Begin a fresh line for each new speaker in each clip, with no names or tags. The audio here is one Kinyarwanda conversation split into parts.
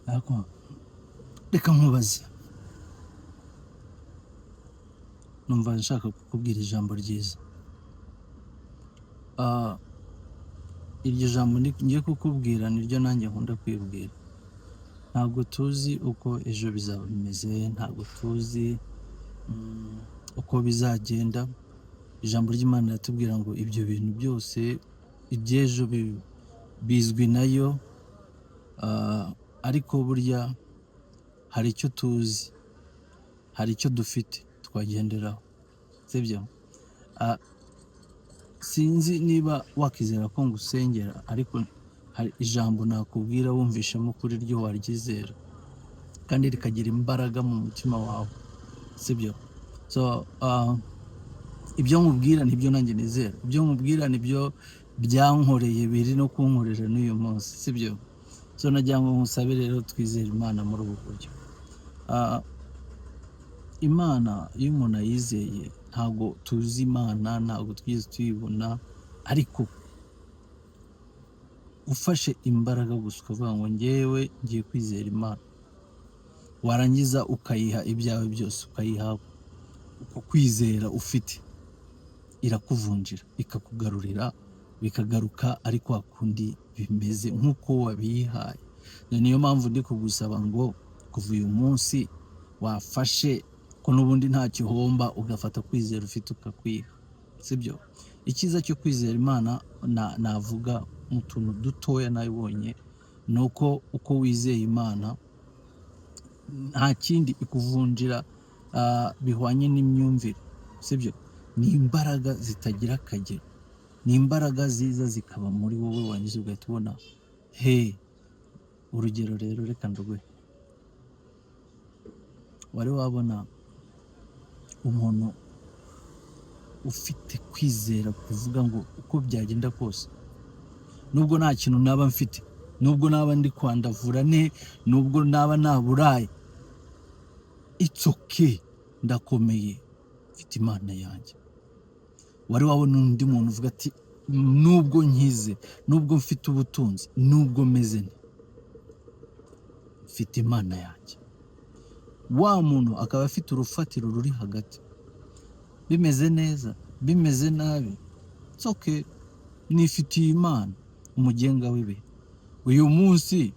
ariko reka nkubaze, numva nshaka kukubwira ijambo ryiza. Iryo jambo ngiye kukubwira niryo nanjye nkunda kwibwira. Ntabwo tuzi uko ejo bizaba bimeze, ntabwo tuzi uko bizagenda. Ijambo ry'Imana riratubwira ngo ibyo bintu byose iby'ejo bizwi nayo, ariko burya hari icyo tuzi, hari icyo dufite twagenderaho, sibyo? Sinzi niba wakizera ko ngusengera, ariko hari ijambo nakubwira wumvishemo kuri ryo waryizera kandi rikagira imbaraga mu mutima wawe, sibyo? So ibyo nkubwira nibyo nanjye nizera, ibyo nkubwira nibyo byankoreye biri no kunkorera n'uyu munsi, sibyo? So nagira ngo nkusabe rero twizere Imana muri ubu buryo. Imana iyo umuntu ayizeye, ntabwo tuzi Imana, ntabwo twigeze tuyibona, ariko ufashe imbaraga gusa ukavuga ngo ngewe ngiye kwizera Imana, warangiza ukayiha ibyawe byose, ukayiha uko kwizera ufite, irakuvunjira ikakugarurira, bikagaruka ariko hakundi bimeze nk'uko wabiyihaye. Niyo mpamvu ndi kugusaba ngo kuva uyu munsi wafashe ko n'ubundi ntacyo uhomba, ugafata kwizera ufite ukakwiha, sibyo? Icyiza cyo kwizera Imana navuga mu tuntu dutoya nabibonye, ni uko wizeye Imana nta kindi ikuvunjira bihwanye n'imyumvire, sibyo? Ni imbaraga zitagira akagero, ni imbaraga ziza zikaba muri wowe, wangiza ugahita ubona urugero rero reka nduguhe. Wari wabona umuntu ufite kwizera kuvuga ngo uko byagenda kose, nubwo nta kintu naba mfite, nubwo naba ndi kwandavura nubwo naba naburaye, it's okay, ndakomeye, mfite Imana yanjye. Wari wabona undi muntu uvuga ati nubwo nkize, nubwo mfite ubutunzi, nubwo meze nte, mfite Imana yanjye. Wa muntu akaba afite urufatiro ruri hagati, bimeze neza, bimeze nabi, it's okay, nifitiye Imana umugenga w'ibihe. Uyu munsi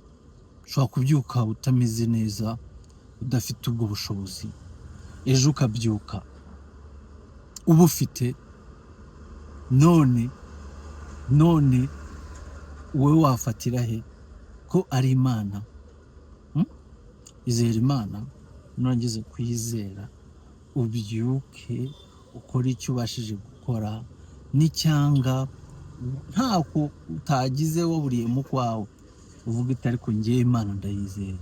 ushobora kubyuka utameze neza, udafite ubwo bushobozi, ejo ukabyuka ubufite. None wowe wafatira he ko ari Imana? Izera Imana, nurangiza kuyizera ubyuke ukora icyo ubashije gukora, n'icyanga ntako utagize waburiye mu kwawe, uvuga iti ariko ngewe Imana ndayizera,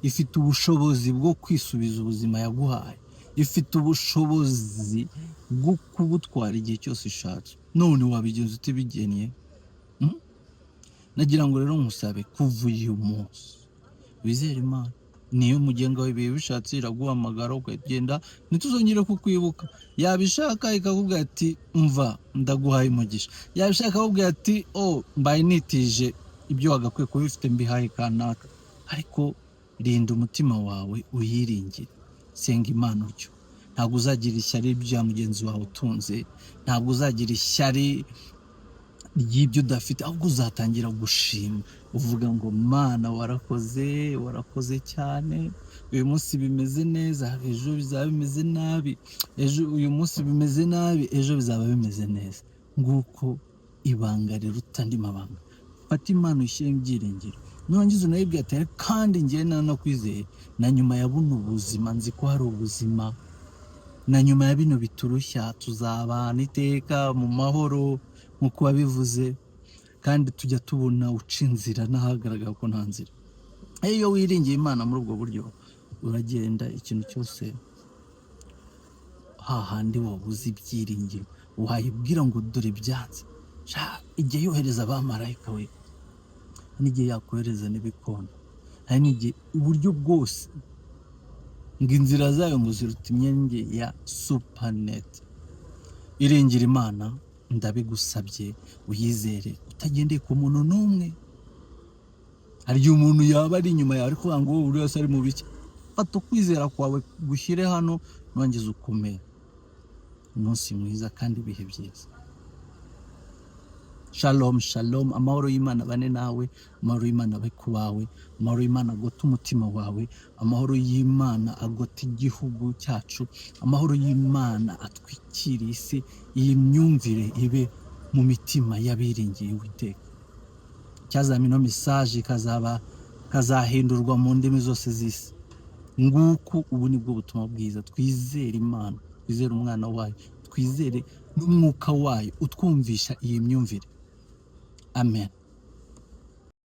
ifite ubushobozi bwo kwisubiza ubuzima yaguhaye, ifite ubushobozi bwo kubutwara igihe cyose ishatse. None wabigenza utibigennye? Nagira ngo rero nkusabe kuva uyu munsi wizere Imana, niyo mugenga w'ibihe, bishatse iraguhamagara ukagenda, ntituzongere kukwibuka. Yabishaka ikakubwira ati mva ndaguhaye umugisha, yabishaka akakubwira ati mbaye nitije ibyo wagakwiye kuba bifite mbihaye kanaka. Ariko rinda umutima wawe uyiringire, senga Imana utyo. Ntabwo uzagira ishyari bya mugenzi wawe utunze, ntabwo uzagira ishyari ry'ibyo udafite, ahubwo uzatangira gushima, uvuga ngo Mana warakoze cyane, uyu munsi bimeze neza, ejo bizaba bimeze nabi, uyu munsi bimeze nabi, ejo bizaba bimeze neza. Nguko ibanga riruta andi mabanga. Fata Imana ushyiremo ibyiringiro, nurangiza unayibwira ati kandi ngewe nanakwizeye, na nyuma ya buno buzima nzi ko hari ubuzima, na nyuma ya bino biturushya tuzabana iteka mu mahoro nk'uko wabivuze, kandi tujya tubona uca inzira n'ahagaragara ko nta nzira. Iyo wiringiye Imana muri ubwo buryo, uragenda ikintu cyose hahandi wabuze ibyiringiro wayibwira ngo dore byanze, igihe yohereza abamarayika we, n'igihe yakohereza n'ibikona, hari n'igihe uburyo bwose ngo inzira zayo ngo ziruta imyenge ya supanete. Iringira Imana, ndabigusabye uyizere utagendeye ku muntu n'umwe, hari igihe umuntu yaba ari inyuma yawe ariko ngo wowe uri wese ari mu biki. Fata ukwizera kwawe gushyire hano nongeze ukomere. Umunsi mwiza kandi ibihe byiza. Shalom, shalom. Amahoro y'Imana bane nawe, amahoro y'Imana abe ku bawe, amahoro y'Imana agote umutima wawe, amahoro y'Imana agote igihugu cyacu, amahoro y'Imana atwikiriye isi, iyi myumvire ibe mu mitima y'abiringiye Uwiteka. Cyazampa ino message kazahindurwa mu ndimi zose z'isi. Nguko ubu nibwo butumwa bwiza. Twizere Imana, twizere umwana wayo, twizere n'umwuka wayo utwumvisha iyi myumvire. Amen.